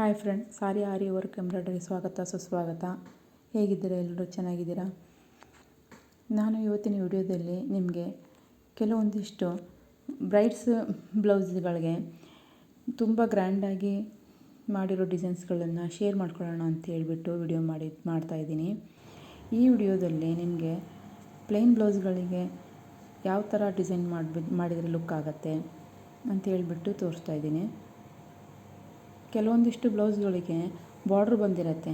Hi friend, ಸಾರಿ ಆರಿ work embroidery ಸ್ವಾಗತ ಸುಸ್ವಾಗತ. ಹೇಗಿದ್ದೀರಾ? ಎಲ್ಲರೂ ಚೆನ್ನಾಗಿದ್ದೀರಾ? ನಾನು ಇವತ್ತಿನ ವಿಡಿಯೋದಲ್ಲಿ ನಿಮಗೆ ಕೆಲವೊಂದಿಷ್ಟು ಬ್ರೈಡ್ಸ್ ಬ್ಲೌಸ್ಗಳಿಗೆ ತುಂಬ ಗ್ರ್ಯಾಂಡಾಗಿ ಮಾಡಿರೋ ಡಿಸೈನ್ಸ್ಗಳನ್ನು ಶೇರ್ ಮಾಡ್ಕೊಳ್ಳೋಣ ಅಂತ ಹೇಳ್ಬಿಟ್ಟು ವಿಡಿಯೋ ಮಾಡ್ತಾಯಿದ್ದೀನಿ. ಈ ವಿಡಿಯೋದಲ್ಲಿ ನಿಮಗೆ ಪ್ಲೇನ್ ಬ್ಲೌಸ್ಗಳಿಗೆ ಯಾವ ಥರ ಡಿಸೈನ್ ಮಾಡಿದರೆ ಲುಕ್ ಆಗುತ್ತೆ ಅಂತ ಹೇಳ್ಬಿಟ್ಟು ತೋರಿಸ್ತಾ ಇದ್ದೀನಿ. ಕೆಲವೊಂದಿಷ್ಟು ಬ್ಲೌಸ್ಗಳಿಗೆ ಬಾರ್ಡ್ರ್ ಬಂದಿರುತ್ತೆ.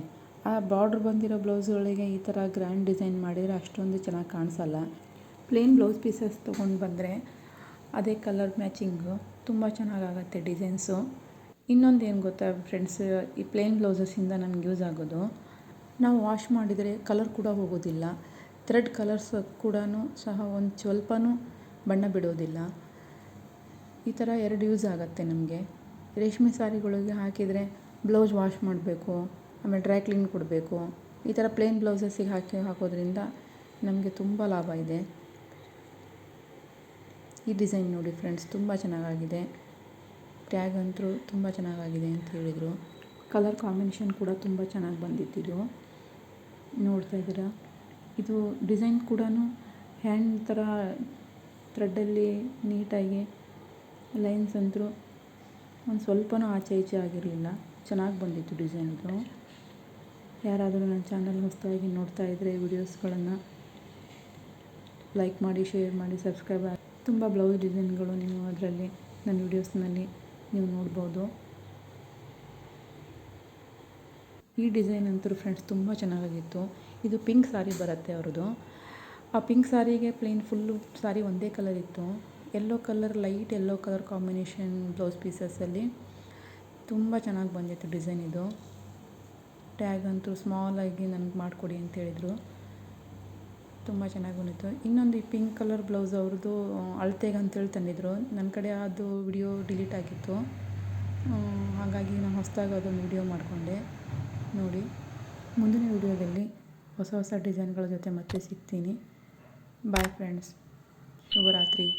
ಆ ಬಾರ್ಡ್ರ್ ಬಂದಿರೋ ಬ್ಲೌಸ್ಗಳಿಗೆ ಈ ಥರ ಗ್ರ್ಯಾಂಡ್ ಡಿಸೈನ್ ಮಾಡಿದರೆ ಅಷ್ಟೊಂದು ಚೆನ್ನಾಗಿ ಕಾಣಿಸಲ್ಲ. ಪ್ಲೇನ್ ಬ್ಲೌಸ್ ಪೀಸಸ್ ತೊಗೊಂಡು ಬಂದರೆ ಅದೇ ಕಲರ್ ಮ್ಯಾಚಿಂಗು ತುಂಬ ಚೆನ್ನಾಗಾಗತ್ತೆ ಡಿಸೈನ್ಸು. ಇನ್ನೊಂದು ಏನು ಗೊತ್ತಾ ಫ್ರೆಂಡ್ಸ್, ಈ ಪ್ಲೇನ್ ಬ್ಲೌಸಸ್ಸಿಂದ ನಮ್ಗೆ ಯೂಸ್ ಆಗೋದು, ನಾವು ವಾಶ್ ಮಾಡಿದರೆ ಕಲರ್ ಕೂಡ ಹೋಗೋದಿಲ್ಲ. ಥ್ರೆಡ್ ಕಲರ್ಸ್ ಕೂಡ ಸಹ ಒಂದು ಸ್ವಲ್ಪನೂ ಬಣ್ಣ ಬಿಡೋದಿಲ್ಲ. ಈ ಥರ ಎರಡು ಯೂಸ್ ಆಗುತ್ತೆ ನಮಗೆ. ರೇಷ್ಮೆ ಸಾರಿಗಳಿಗೆ ಹಾಕಿದರೆ ಬ್ಲೌಸ್ ವಾಶ್ ಮಾಡಬೇಕು, ಆಮೇಲೆ ಡ್ರೈ ಕ್ಲೀನ್ ಕೊಡಬೇಕು. ಈ ಥರ ಪ್ಲೇನ್ ಬ್ಲೌಸಸ್ಸಿಗೆ ಹಾಕೋದ್ರಿಂದ ನಮಗೆ ತುಂಬ ಲಾಭ ಇದೆ. ಈ ಡಿಸೈನ್ ನೋಡಿ ಫ್ರೆಂಡ್ಸ್, ತುಂಬ ಚೆನ್ನಾಗಾಗಿದೆ. ಟ್ಯಾಗ್ ಅಂತೂ ತುಂಬ ಚೆನ್ನಾಗಾಗಿದೆ ಅಂತ ಹೇಳಿದರು. ಕಲರ್ ಕಾಂಬಿನೇಷನ್ ಕೂಡ ತುಂಬ ಚೆನ್ನಾಗಿ ಬಂದಿತ್ತಿದು. ನೋಡ್ತಾ ಇದ್ದೀರಾ, ಇದು ಡಿಸೈನ್ ಕೂಡ ಹ್ಯಾಂಡ್ ಥರ ಥ್ರೆಡ್ಡಲ್ಲಿ ನೀಟಾಗಿ ಲೈನ್ಸ್ ಅಂತೂ ಒಂದು ಸ್ವಲ್ಪನೂ ಆಚೆ ಈಚೆ ಆಗಿರಲಿಲ್ಲ. ಚೆನ್ನಾಗಿ ಬಂದಿತ್ತು ಡಿಸೈನ್ ಇದು. ಯಾರಾದರೂ ನನ್ನ ಚಾನಲ್ ಹೊಸದಾಗಿ ನೋಡ್ತಾ ಇದ್ದರೆ ವಿಡಿಯೋಸ್ಗಳನ್ನು ಲೈಕ್ ಮಾಡಿ, ಶೇರ್ ಮಾಡಿ, ಸಬ್ಸ್ಕ್ರೈಬ್ ಆಗಿ. ತುಂಬ ಬ್ಲೌಸ್ ಡಿಸೈನ್ಗಳು ನೀವು ಅದರಲ್ಲಿ ನನ್ನ ವಿಡಿಯೋಸ್ನಲ್ಲಿ ನೀವು ನೋಡ್ಬೋದು. ಈ ಡಿಸೈನ್ ಅಂತೂ ಫ್ರೆಂಡ್ಸ್ ತುಂಬ ಚೆನ್ನಾಗಿತ್ತು. ಇದು ಪಿಂಕ್ ಸಾರಿ ಬರುತ್ತೆ ಅವ್ರದ್ದು. ಆ ಪಿಂಕ್ ಸಾರಿಗೆ ಪ್ಲೇನ್ ಫುಲ್ಲು ಸಾರಿ ಒಂದೇ ಕಲರ್ ಇತ್ತು. Yellow colour, light yellow colour combination blouse ಪೀಸಸ್ಸಲ್ಲಿ ತುಂಬ ಚೆನ್ನಾಗಿ ಬಂದಿತ್ತು ಡಿಸೈನ್ ಇದು. ಟ್ಯಾಗ್ ಅಂತೂ ಸ್ಮಾಲಾಗಿ ನನಗೆ ಮಾಡಿಕೊಡಿ ಅಂತ ಹೇಳಿದರು. ತುಂಬ ಚೆನ್ನಾಗಿ ಬಂದಿತ್ತು. ಇನ್ನೊಂದು ಈ ಪಿಂಕ್ ಕಲರ್ ಬ್ಲೌಸ್ ಅವ್ರದ್ದು ಅಳತೆಗೆ ಅಂತೇಳಿ ತಂದಿದ್ರು. ನನ್ನ ಕಡೆ ಅದು ವಿಡಿಯೋ ಡಿಲೀಟ್ ಆಗಿತ್ತು. ಹಾಗಾಗಿ ನಾನು ಹೊಸದಾಗಿ ಅದೊಂದು ವಿಡಿಯೋ ಮಾಡಿಕೊಂಡೆ. ನೋಡಿ, ಮುಂದಿನ ವಿಡಿಯೋದಲ್ಲಿ ಹೊಸ ಡಿಸೈನ್ಗಳ ಜೊತೆ ಮತ್ತೆ ಸಿಗ್ತೀನಿ. ಬಾಯ್ ಫ್ರೆಂಡ್ಸ್, ಶುಭರಾತ್ರಿ.